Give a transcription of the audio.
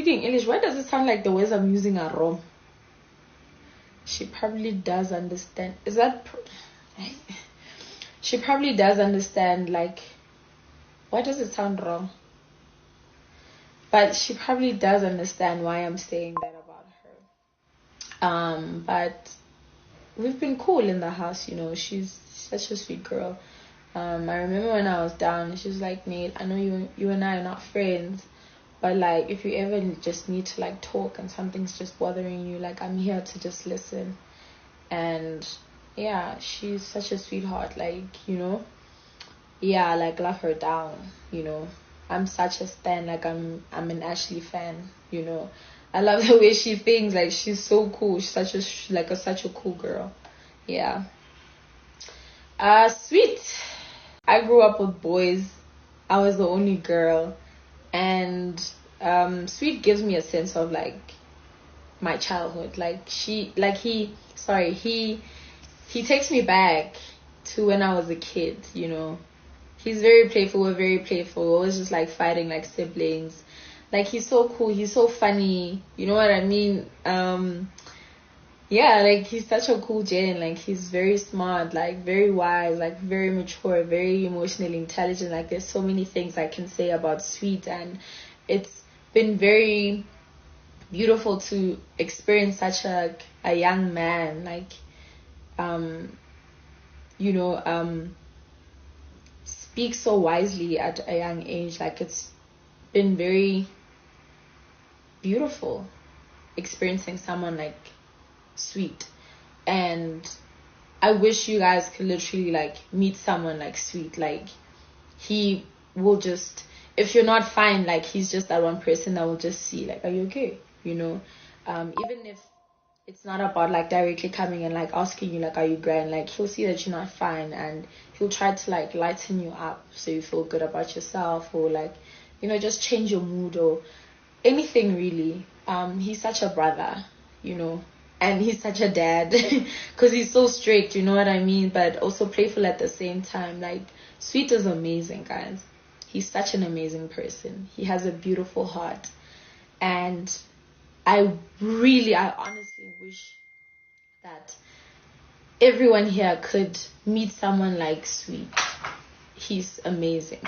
speaking English. Why does it sound like the words I'm using are wrong? She probably does understand. Is that... She probably does understand, like... Why does it sound wrong? But she probably does understand why I'm saying that about her. But we've been cool in the house, you know. She's such a sweet girl. I remember when I was down, she was like, Nate, I know you and I are not friends, but like if you ever just need to like talk and something's just bothering you, like I'm here to just listen. And yeah, she's such a sweetheart, like, you know. Yeah, like love her down, you know. I'm such a stan, like I'm an Ashley fan, you know. I love the way she thinks, like she's so cool. She's such a cool girl. Yeah. Sweet. I grew up with boys. I was the only girl, and Sweet gives me a sense of like my childhood. Like he takes me back to when I was a kid, you know. He's very playful. We're very playful. We're always just like fighting like siblings. Like he's so cool. He's so funny. You know what I mean? Yeah, like he's such a cool gen. Like he's very smart, like very wise, like very mature, very emotionally intelligent. Like there's so many things I can say about Sweet, and it's been very beautiful to experience such a young man, like you know, speak so wisely at a young age. Like it's been very beautiful experiencing someone like Sweet. And I wish you guys could literally like meet someone like Sweet. Like he will just, if you're not fine, like he's just that one person that will just see like, are you okay, you know. Even if it's not about like directly coming and like asking you like, are you grand, like he'll see that you're not fine and he'll try to like lighten you up so you feel good about yourself, or like, you know, just change your mood or anything really. He's such a brother, you know, and he's such a dad because he's so strict, you know what I mean, but also playful at the same time. Like Sweet is amazing, guys. He's such an amazing person. He has a beautiful heart, and I honestly wish that everyone here could meet someone like Sweet. He's amazing.